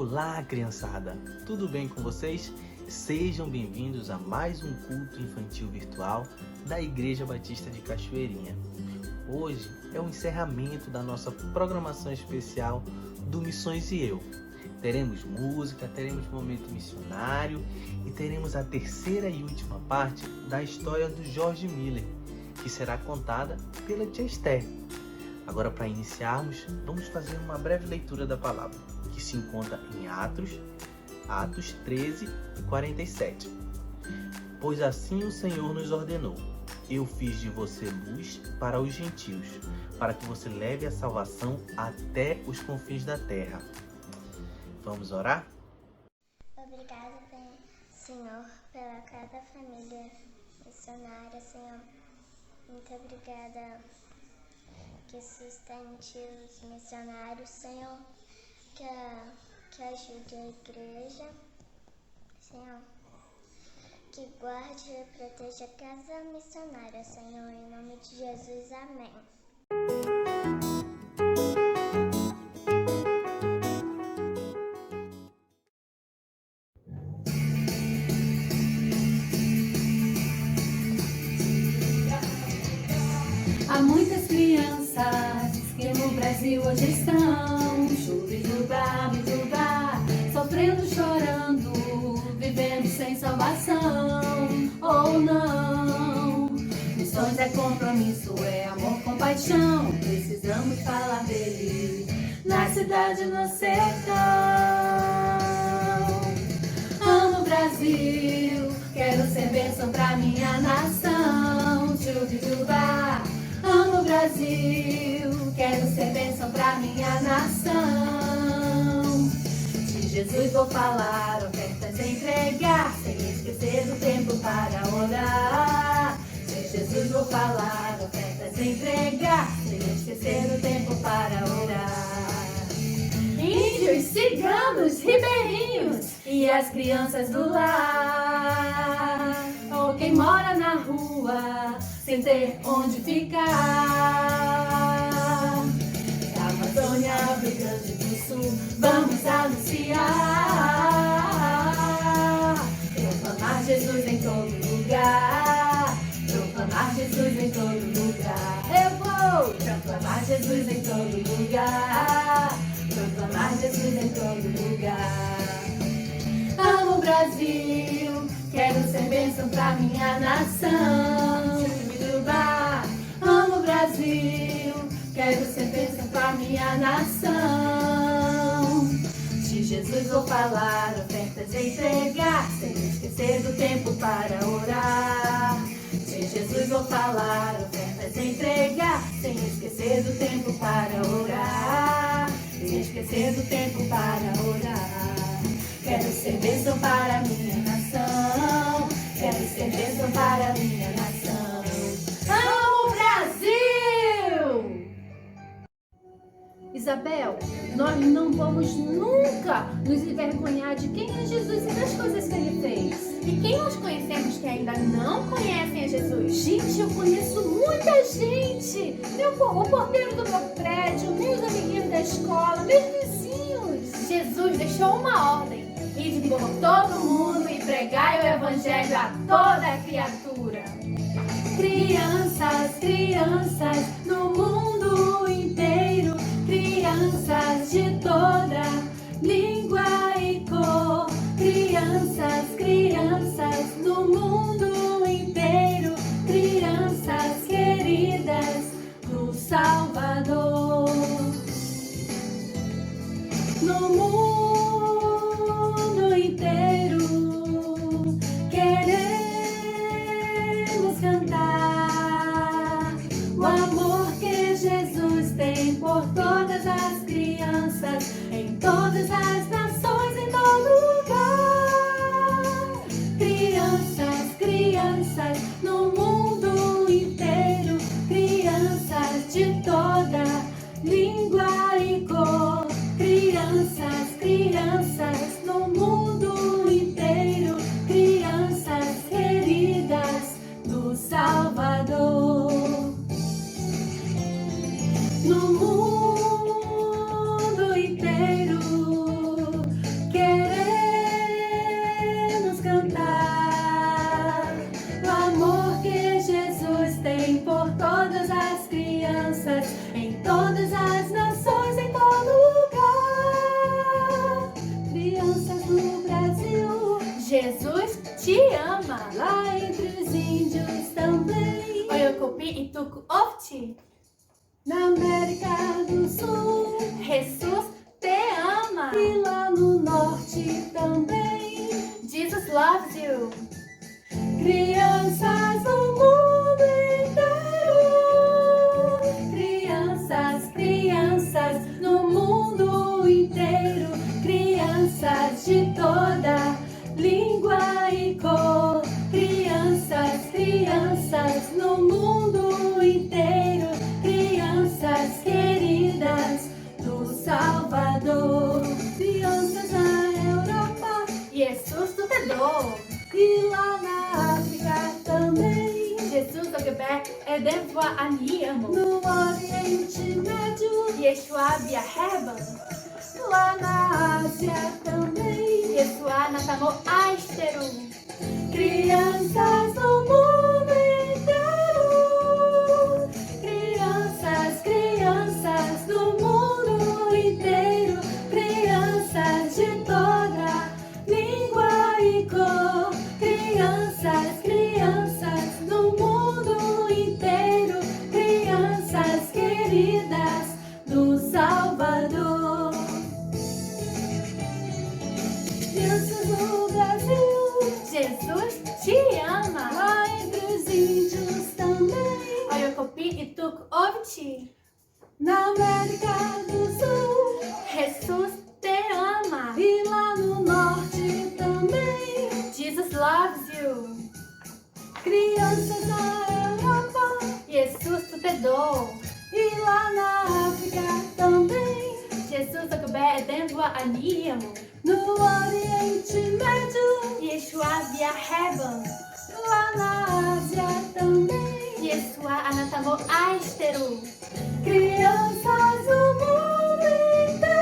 Olá, criançada! Tudo bem com vocês? Sejam bem-vindos a mais um culto infantil virtual da Igreja Batista de Cachoeirinha. Hoje é o encerramento da nossa programação especial do Missões e Eu. Teremos música, teremos momento missionário e teremos a terceira e última parte da história do George Miller, que será contada pela tia Esther. Agora, para iniciarmos, vamos fazer uma breve leitura da palavra, que se encontra em Atos 13 e 47. Pois assim o Senhor nos ordenou: eu fiz de você luz para os gentios, para que você leve a salvação até os confins da terra. Vamos orar? Obrigada, Senhor, pela cada família missionária, Senhor. Muito obrigada que sustente os missionários, Senhor, que ajude a igreja, Senhor, que guarde e proteja a casa missionária, Senhor, em nome de Jesus, amém. Há muitas crianças que no Brasil hoje estão chubidubá, sofrendo, chorando, vivendo sem salvação, ou não. Missões é compromisso, é amor, compaixão. Precisamos falar dele na cidade, no sertão. Amo o Brasil, quero ser bênção pra minha nação, chubidubá. Amo o Brasil, quero ser bênção pra minha nação. De Jesus vou falar, ofertas entregar, sem esquecer do tempo para orar. De Jesus vou falar, ofertas entregar, sem esquecer do tempo para orar. Índios, ciganos, ribeirinhos e as crianças do lar, ou quem mora na rua sem ter onde ficar. Da Amazônia, Rio Grande do Sul, vamos anunciar, proclamar Jesus em todo lugar, proclamar Jesus em todo lugar. Eu vou proclamar Jesus em todo lugar, proclamar Jesus em todo lugar. Amo o Brasil, quero ser bênção pra minha nação. Chubidubá. Amo o Brasil, quero ser bênção pra minha nação. De Jesus vou falar, ofertas entregar, sem esquecer do tempo para orar. De Jesus vou falar, ofertas entregar, sem esquecer do tempo para orar. Sem esquecer do tempo para orar. Quero ser bênção para a minha nação, quero ser bênção para a minha nação. Amo o Brasil! Isabel, nós não vamos nunca nos envergonhar de quem é Jesus e das coisas que ele fez. E quem nós conhecemos que ainda não conhecem a Jesus? Gente, eu conheço muita gente. O porteiro do meu prédio, meus amiguinhos da escola, meus vizinhos. Jesus deixou uma ordem: ide por todo mundo e pregai o evangelho a toda criatura. Crianças, crianças no mundo inteiro, crianças de toda língua e cor. Crianças, crianças no mundo inteiro, crianças queridas do Salvador. No mundo inteiro queremos cantar o amor que Jesus tem por todas as crianças, em todas as nações, em todo lugar. Crianças, crianças no mundo inteiro, crianças de toda língua e cor. Crianças, crianças no mundo inteiro, crianças queridas do Salvador. No mundo inteiro ama. Lá entre os índios também. Oyocopi e Tuco Ofti. Na América do Sul. Jesus te ama. E lá no norte também. Jesus loves you. Crianças no mundo inteiro. Crianças, crianças no mundo inteiro. Crianças de toda língua e cor. Crianças, crianças no mundo inteiro. Crianças queridas do Salvador. Crianças na Europa. Jesus tu te do. E lá na África também. Jesus o gebe edenva aniamo. No Oriente Médio. Yeshua biaheba. Lá na Ásia também. Yeshua natamo aisteru. Crianças no mundo inteiro. Crianças, crianças do mundo inteiro. Crianças de toda língua e cor. Crianças, crianças do mundo inteiro. Crianças queridas do Salvador. Crianças no Brasil. Jesus te ama. Lá entre os índios também. Oyocopi e Tuco Ofti. Na América do Sul. Jesus te ama. E lá no norte também. Jesus loves you. Crianças na Europa. Jesus tu te do. E lá na África também. Jesus o gebe edenva aniamo. No Oriente Médio. Yeshua biaheba. Lá na Ásia também. Yeshua anatamo aisteru. Crianças do mundo inteiro.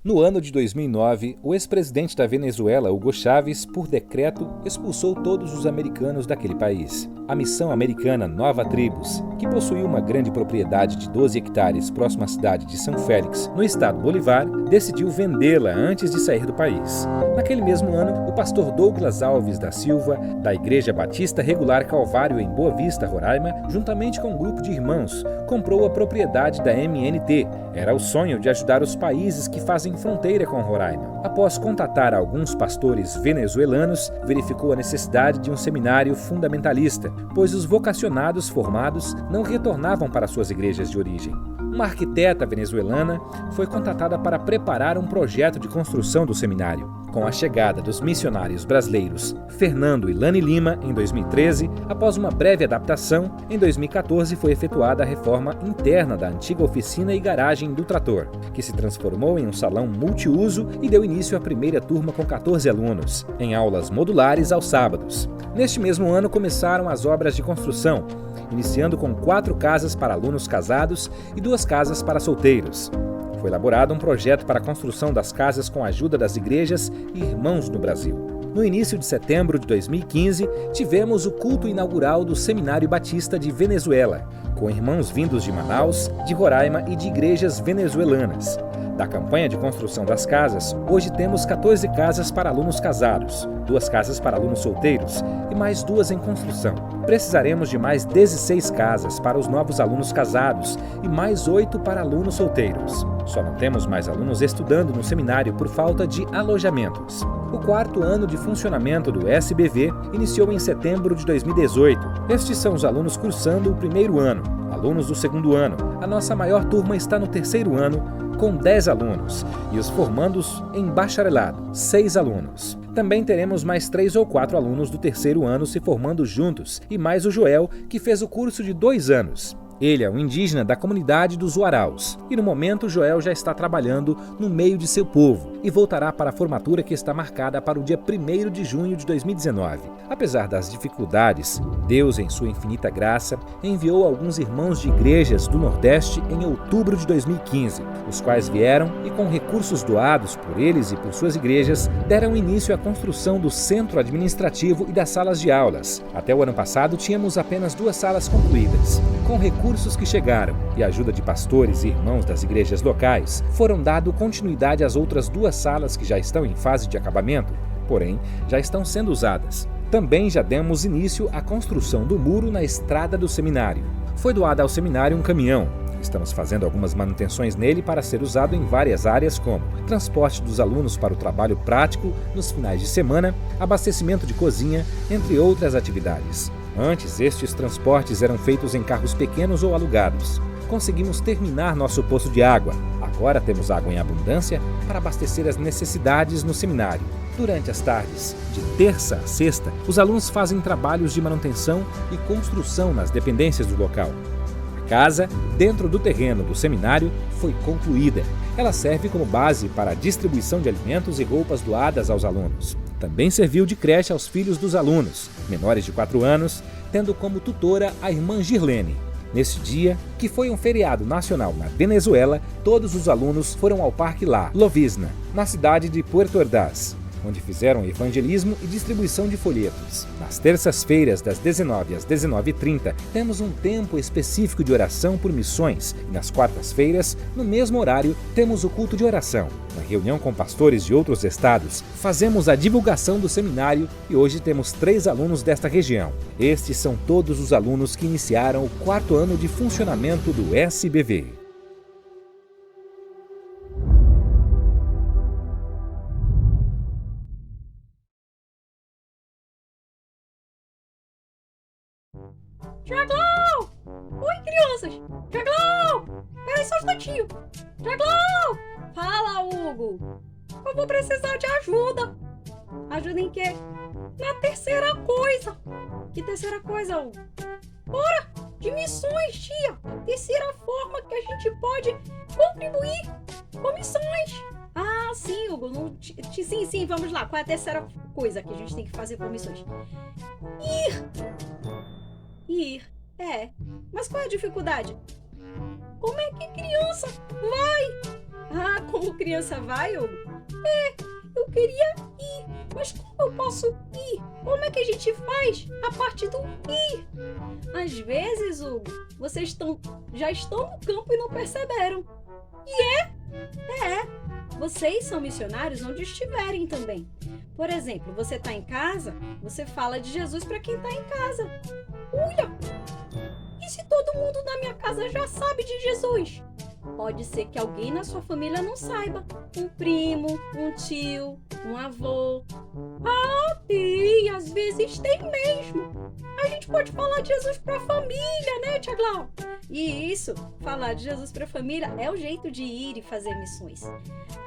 No ano de 2009, o ex-presidente da Venezuela, Hugo Chávez, por decreto, expulsou todos os americanos daquele país. A missão americana Nova Tribos, que possuía uma grande propriedade de 12 hectares próxima à cidade de São Félix, no estado Bolívar, decidiu vendê-la antes de sair do país. Naquele mesmo ano, o pastor Douglas Alves da Silva, da Igreja Batista Regular Calvário em Boa Vista, Roraima, juntamente com um grupo de irmãos, comprou a propriedade da MNT. Era o sonho de ajudar os países que fazem fronteira com Roraima. Após contatar alguns pastores venezuelanos, verificou a necessidade de um seminário fundamentalista, pois os vocacionados formados não retornavam para suas igrejas de origem. Uma arquiteta venezuelana foi contatada para preparar um projeto de construção do seminário. Com a chegada dos missionários brasileiros Fernando e Lani Lima, em 2013, após uma breve adaptação, em 2014 foi efetuada a reforma interna da antiga oficina e garagem do trator, que se transformou em um salão multiuso e deu início à primeira turma com 14 alunos, em aulas modulares aos sábados. Neste mesmo ano começaram as obras de construção, iniciando com 4 casas para alunos casados e 2 casas para solteiros. Foi elaborado um projeto para a construção das casas com a ajuda das igrejas e irmãos no Brasil. No início de setembro de 2015, tivemos o culto inaugural do Seminário Batista de Venezuela, com irmãos vindos de Manaus, de Roraima e de igrejas venezuelanas. Da campanha de construção das casas, hoje temos 14 casas para alunos casados, 2 casas para alunos solteiros e mais 2 em construção. Precisaremos de mais 16 casas para os novos alunos casados e mais 8 para alunos solteiros. Só não temos mais alunos estudando no seminário por falta de alojamentos. O 4º ano de funcionamento do SBV iniciou em setembro de 2018. Estes são os alunos cursando o 1º ano, alunos do 2º ano. A nossa maior turma está no 3º ano, com 10 alunos, e os formandos em bacharelado, 6 alunos. Também teremos mais 3 ou 4 alunos do 3º ano se formando juntos, e mais o Joel, que fez o curso de 2 anos. Ele é um indígena da comunidade dos Uaraus, e no momento Joel já está trabalhando no meio de seu povo e voltará para a formatura que está marcada para o dia 1º de junho de 2019. Apesar das dificuldades, Deus, em sua infinita graça, enviou alguns irmãos de igrejas do Nordeste em outubro de 2015, os quais vieram e, com recursos doados por eles e por suas igrejas, deram início à construção do centro administrativo e das salas de aulas. Até o ano passado, tínhamos apenas 2 salas concluídas. Com recursos que chegaram e a ajuda de pastores e irmãos das igrejas locais, foram dado continuidade às outras 2 salas que já estão em fase de acabamento, porém já estão sendo usadas. Também já demos início à construção do muro na estrada do seminário. Foi doado ao seminário um caminhão. Estamos fazendo algumas manutenções nele para ser usado em várias áreas como transporte dos alunos para o trabalho prático nos finais de semana, abastecimento de cozinha, entre outras atividades. Antes, estes transportes eram feitos em carros pequenos ou alugados. Conseguimos terminar nosso poço de água. Agora temos água em abundância para abastecer as necessidades no seminário. Durante as tardes, de terça a sexta, os alunos fazem trabalhos de manutenção e construção nas dependências do local. A casa, dentro do terreno do seminário, foi concluída. Ela serve como base para a distribuição de alimentos e roupas doadas aos alunos. Também serviu de creche aos filhos dos alunos, menores de 4 anos, tendo como tutora a irmã Girlene. Nesse dia, que foi um feriado nacional na Venezuela, todos os alunos foram ao Parque La Lovisna, na cidade de Puerto Ordaz, onde fizeram evangelismo e distribuição de folhetos. Nas terças-feiras, das 19 às 19h30, temos um tempo específico de oração por missões, e nas quartas-feiras, no mesmo horário, temos o culto de oração. Na reunião com pastores de outros estados, fazemos a divulgação do seminário e hoje temos 3 alunos desta região. Estes são todos os alunos que iniciaram o 4º ano de funcionamento do SBV. Tiagão! Oi, crianças! Tiagão! Peraí só um instantinho! Tiagão! Fala, Hugo! Eu vou precisar de ajuda! Ajuda em quê? Na terceira coisa! Que terceira coisa, Hugo? Ora, de missões, tia! Terceira forma que a gente pode contribuir com missões! Ah, sim, Hugo! Sim, vamos lá! Qual é a terceira coisa que a gente tem que fazer com missões? Ir. Mas qual é a dificuldade? Como é que criança vai? Ah, como criança vai, Hugo? Eu queria ir, mas como eu posso ir? Como é que a gente faz a parte do ir? Às vezes, Hugo, vocês já estão no campo e não perceberam. Vocês são missionários onde estiverem também. Por exemplo, você está em casa, você fala de Jesus para quem está em casa. Olha! E se todo mundo na minha casa já sabe de Jesus? Pode ser que alguém na sua família não saiba. Um primo, um tio, um avô. Ah, tem! Às vezes tem mesmo. A gente pode falar de Jesus para a família, né, Tia Glau? E isso, falar de Jesus para a família é o jeito de ir e fazer missões.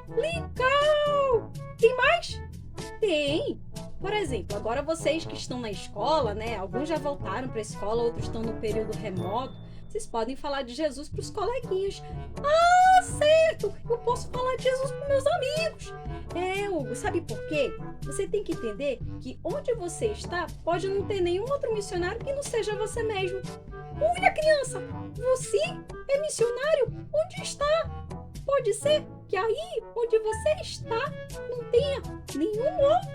Legal! Tem mais? Tem! Por exemplo, agora vocês que estão na escola, né? Alguns já voltaram para a escola, outros estão no período remoto. Vocês podem falar de Jesus para os coleguinhas. Ah, certo! Eu posso falar de Jesus para meus amigos. Hugo, sabe por quê? Você tem que entender que onde você está pode não ter nenhum outro missionário que não seja você mesmo. Olha, criança! Você é missionário onde está? Pode ser que aí onde você está não tenha nenhum outro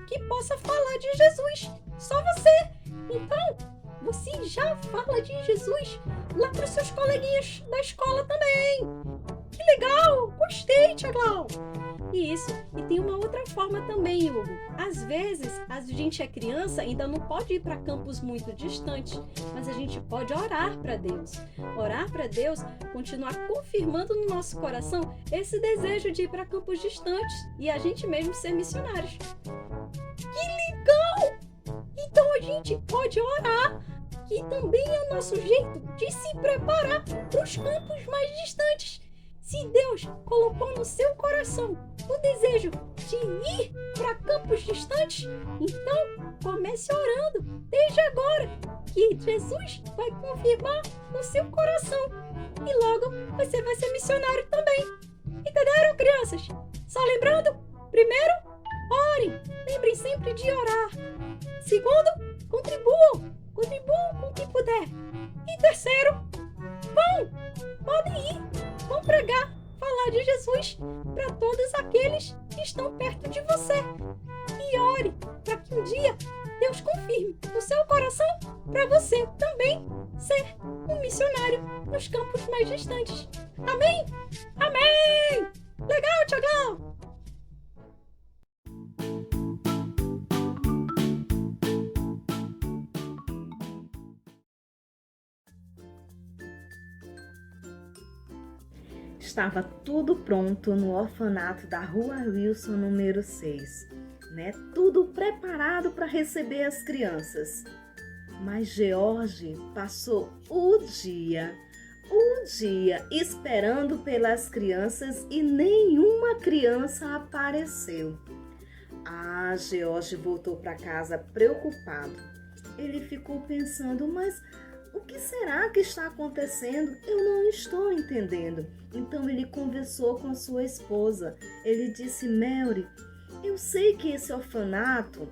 que possa possa falar de Jesus. Só você. Então, você já fala de Jesus lá para os seus coleguinhas da escola também. Que legal! Gostei, Tia Glau. Isso, e tem uma outra forma também, Hugo. Às vezes, a gente é criança, ainda não pode ir para campos muito distantes, mas a gente pode orar para Deus. Orar para Deus, continuar confirmando no nosso coração esse desejo de ir para campos distantes e a gente mesmo ser missionários. Que legal! Então a gente pode orar, que também é o nosso jeito de se preparar para os campos mais distantes. Se Deus colocou no seu coração o desejo de ir para campos distantes, então comece orando desde agora, que Jesus vai confirmar no seu coração e logo você vai ser missionário também. Entenderam, crianças? Só lembrando, primeiro, orem, lembrem sempre de orar. Segundo, contribuam com o que puder. E terceiro, podem ir, vão pregar, falar de Jesus para todos aqueles que estão perto de você. E ore para que um dia Deus confirme no seu coração para você também ser um missionário nos campos mais distantes. Amém? Amém! Legal, Tia Glau! Estava tudo pronto no orfanato da Rua Wilson, número 6, né? Tudo preparado para receber as crianças. Mas George passou o dia esperando pelas crianças e nenhuma criança apareceu. George voltou para casa preocupado. Ele ficou pensando, mas o que será que está acontecendo? Eu não estou entendendo. Então ele conversou com sua esposa. Ele disse, Mary, eu sei que esse orfanato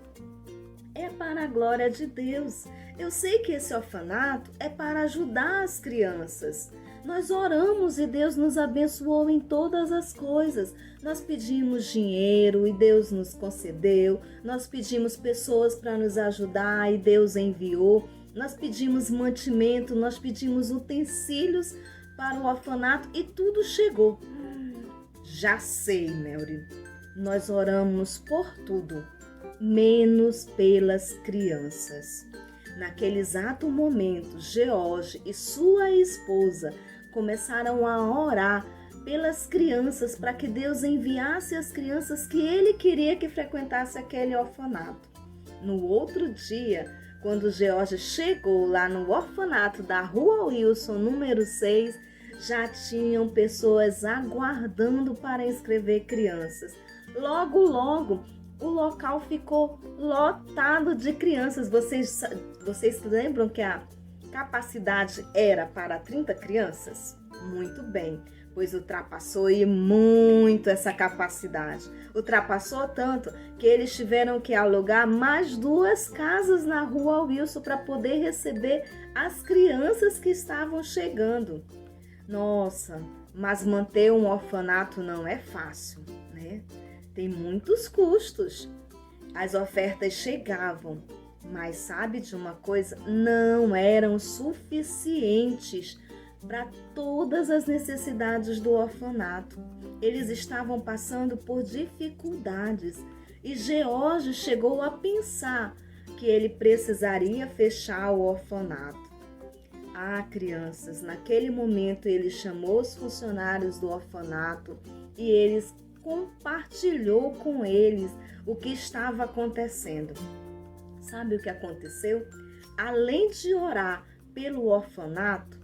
é para a glória de Deus. Eu sei que esse orfanato é para ajudar as crianças. Nós oramos e Deus nos abençoou em todas as coisas. Nós pedimos dinheiro e Deus nos concedeu. Nós pedimos pessoas para nos ajudar e Deus enviou. Nós pedimos mantimento, nós pedimos utensílios para o orfanato e tudo chegou. Já sei, Mary. Nós oramos por tudo, menos pelas crianças. Naquele exato momento, George e sua esposa começaram a orar pelas crianças para que Deus enviasse as crianças que ele queria que frequentasse aquele orfanato. No outro dia, quando George chegou lá no orfanato da Rua Wilson, número 6, já tinham pessoas aguardando para inscrever crianças. Logo, o local ficou lotado de crianças. Vocês lembram que a capacidade era para 30 crianças? Muito bem, pois ultrapassou e muito essa capacidade. Ultrapassou tanto que eles tiveram que alugar mais 2 casas na Rua Wilson para poder receber as crianças que estavam chegando. Nossa, mas manter um orfanato não é fácil, né? Tem muitos custos. As ofertas chegavam, mas sabe de uma coisa? Não eram suficientes para todas as necessidades do orfanato. Eles estavam passando por dificuldades e George chegou a pensar que ele precisaria fechar o orfanato. Crianças, naquele momento ele chamou os funcionários do orfanato e eles compartilhou com eles o que estava acontecendo. Sabe o que aconteceu? Além de orar pelo orfanato,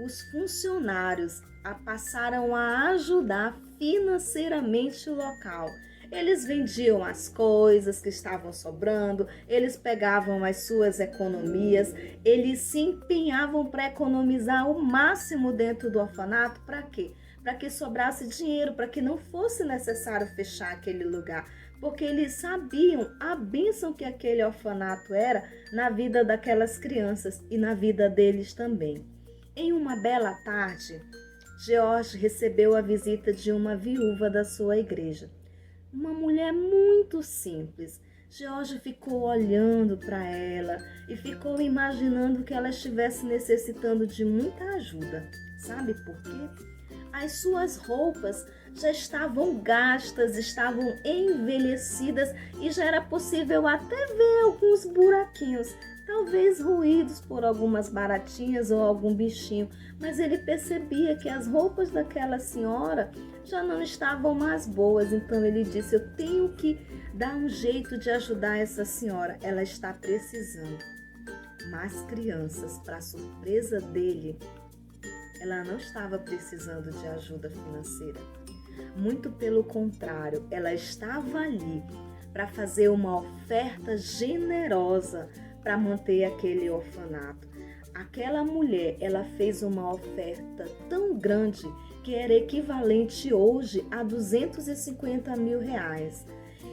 os funcionários passaram a ajudar financeiramente o local. Eles vendiam as coisas que estavam sobrando, eles pegavam as suas economias, eles se empenhavam para economizar o máximo dentro do orfanato. Para quê? Para que sobrasse dinheiro, para que não fosse necessário fechar aquele lugar, porque eles sabiam a bênção que aquele orfanato era na vida daquelas crianças e na vida deles também. Em uma bela tarde, George recebeu a visita de uma viúva da sua igreja. Uma mulher muito simples, George ficou olhando para ela e ficou imaginando que ela estivesse necessitando de muita ajuda. Sabe por quê? As suas roupas já estavam gastas, estavam envelhecidas e já era possível até ver alguns buraquinhos, talvez ruídos por algumas baratinhas ou algum bichinho, mas ele percebia que as roupas daquela senhora já não estavam mais boas, então ele disse: eu tenho que dar um jeito de ajudar essa senhora, ela está precisando. Mas crianças, para surpresa dele, ela não estava precisando de ajuda financeira. Muito pelo contrário, ela estava ali para fazer uma oferta generosa para manter aquele orfanato. Aquela mulher, ela fez uma oferta tão grande que era equivalente hoje a 250 mil reais.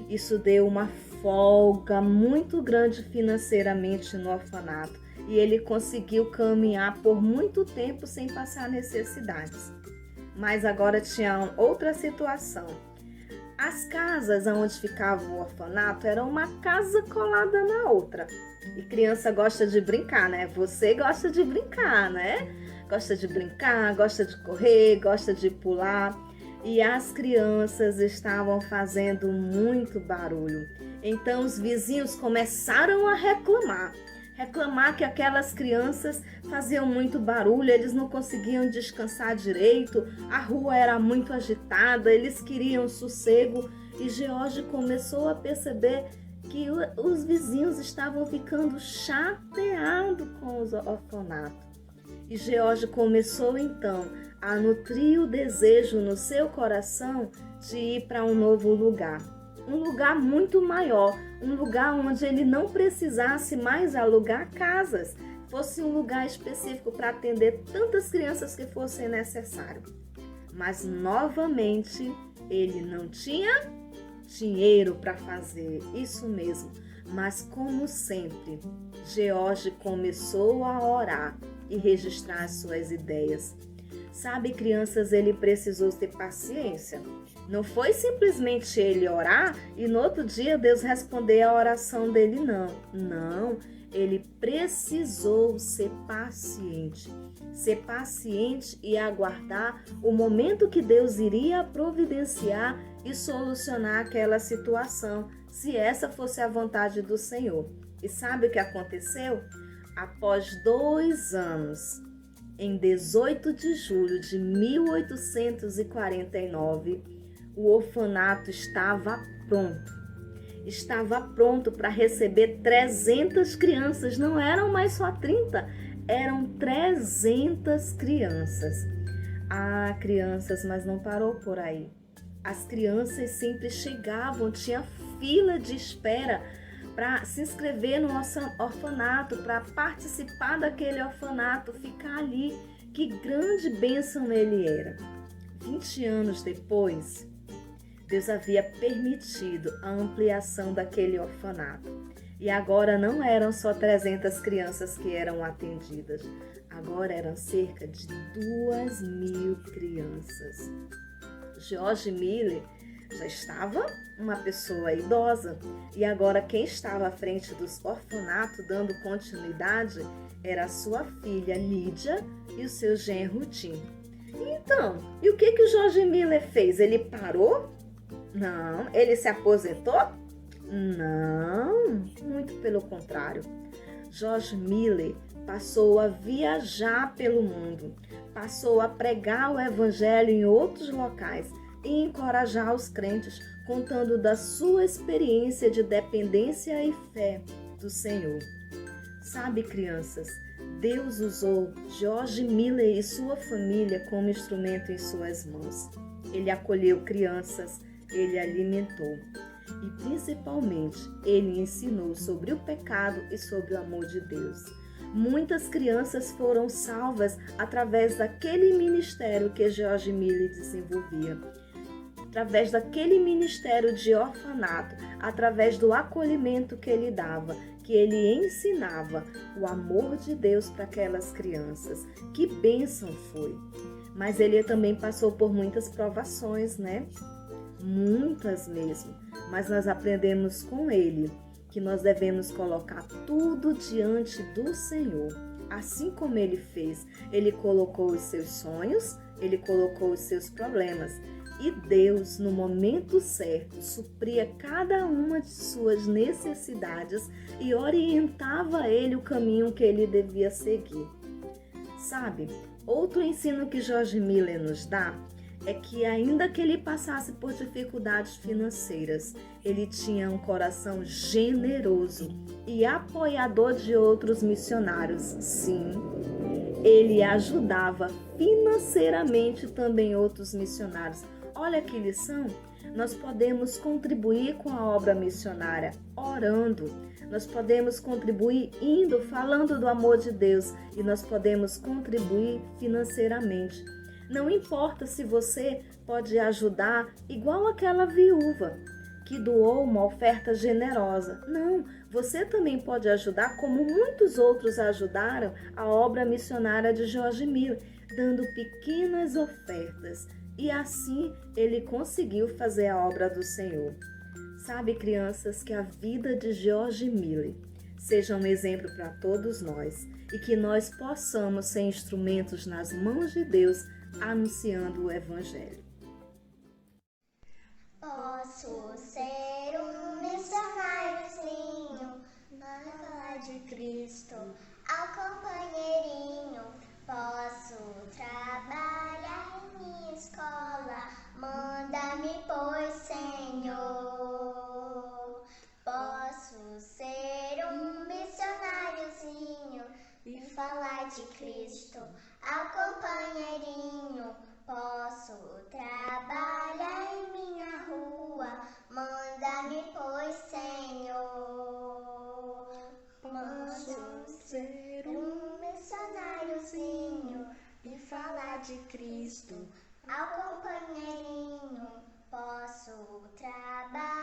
Isso deu uma folga muito grande financeiramente no orfanato e ele conseguiu caminhar por muito tempo sem passar necessidades. Mas agora tinha outra situação. As casas onde ficava o orfanato eram uma casa colada na outra. E criança gosta de brincar, né? Você gosta de brincar, né? Gosta de brincar, gosta de correr, gosta de pular. E as crianças estavam fazendo muito barulho. Então os vizinhos começaram a reclamar que aquelas crianças faziam muito barulho, eles não conseguiam descansar direito, a rua era muito agitada, eles queriam sossego. E George começou a perceber que os vizinhos estavam ficando chateados com os orfanatos. E George começou então a nutrir o desejo no seu coração de ir para um novo lugar. Um lugar muito maior, um lugar onde ele não precisasse mais alugar casas, fosse um lugar específico para atender tantas crianças que fosse necessário. Mas novamente ele não tinha dinheiro para fazer isso mesmo. Mas como sempre, George começou a orar e registrar as suas ideias. Sabe, crianças, ele precisou ter paciência. Não foi simplesmente ele orar e no outro dia Deus responder a oração dele, não. Não, ele precisou ser paciente. Ser paciente e aguardar o momento que Deus iria providenciar e solucionar aquela situação, se essa fosse a vontade do Senhor. E sabe o que aconteceu? Após 2 anos, em 18 de julho de 1849, o orfanato estava pronto. Estava pronto para receber 300 crianças. Não eram mais só 30, eram 300 crianças. Ah, crianças, mas não parou por aí. As crianças sempre chegavam, tinha fila de espera para se inscrever no orfanato, para participar daquele orfanato, ficar ali. Que grande bênção ele era. 20 anos depois, Deus havia permitido a ampliação daquele orfanato. E agora não eram só 300 crianças que eram atendidas. Agora eram cerca de 2.000 crianças. George Miller já estava uma pessoa idosa. E agora quem estava à frente dos orfanatos dando continuidade era a sua filha Lídia e o seu genro Tim. Então, e o que o George Miller fez? Ele parou? Não. Ele se aposentou? Não, muito pelo contrário. George Miller passou a viajar pelo mundo, passou a pregar o evangelho em outros locais e encorajar os crentes, contando da sua experiência de dependência e fé do Senhor. Sabe, crianças, Deus usou George Miller e sua família como instrumento em suas mãos. Ele acolheu crianças, ele alimentou e, principalmente, ele ensinou sobre o pecado e sobre o amor de Deus. Muitas crianças foram salvas através daquele ministério que George Miller desenvolvia, através daquele ministério de orfanato, através do acolhimento que ele dava, que ele ensinava o amor de Deus para aquelas crianças. Que bênção foi! Mas ele também passou por muitas provações, né? Muitas mesmo. Mas nós aprendemos com ele que nós devemos colocar tudo diante do Senhor. Assim como ele fez, ele colocou os seus sonhos, ele colocou os seus problemas. E Deus, no momento certo, supria cada uma de suas necessidades e orientava ele o caminho que ele devia seguir. Sabe, outro ensino que George Miller nos dá é que ainda que ele passasse por dificuldades financeiras, ele tinha um coração generoso e apoiador de outros missionários. Sim, ele ajudava financeiramente também outros missionários. Olha que lição! Nós podemos contribuir com a obra missionária orando. Nós podemos contribuir indo, falando do amor de Deus, e nós podemos contribuir financeiramente. Não importa se você pode ajudar igual aquela viúva que doou uma oferta generosa. Não, você também pode ajudar como muitos outros ajudaram a obra missionária de George Miller, dando pequenas ofertas. E assim ele conseguiu fazer a obra do Senhor. Sabe, crianças, que a vida de George Miller seja um exemplo para todos nós e que nós possamos ser instrumentos nas mãos de Deus anunciando o Evangelho. Posso ser um missionáriozinho, mas falar de Cristo ao companheirinho. Posso trabalhar em minha escola, manda-me, pois, Senhor. Posso ser um missionáriozinho e falar de Cristo ao companheirinho. Posso trabalhar em minha rua, manda-me, pois, Senhor. Posso ser um missionáriozinho e falar de Cristo ao companheirinho. Posso trabalhar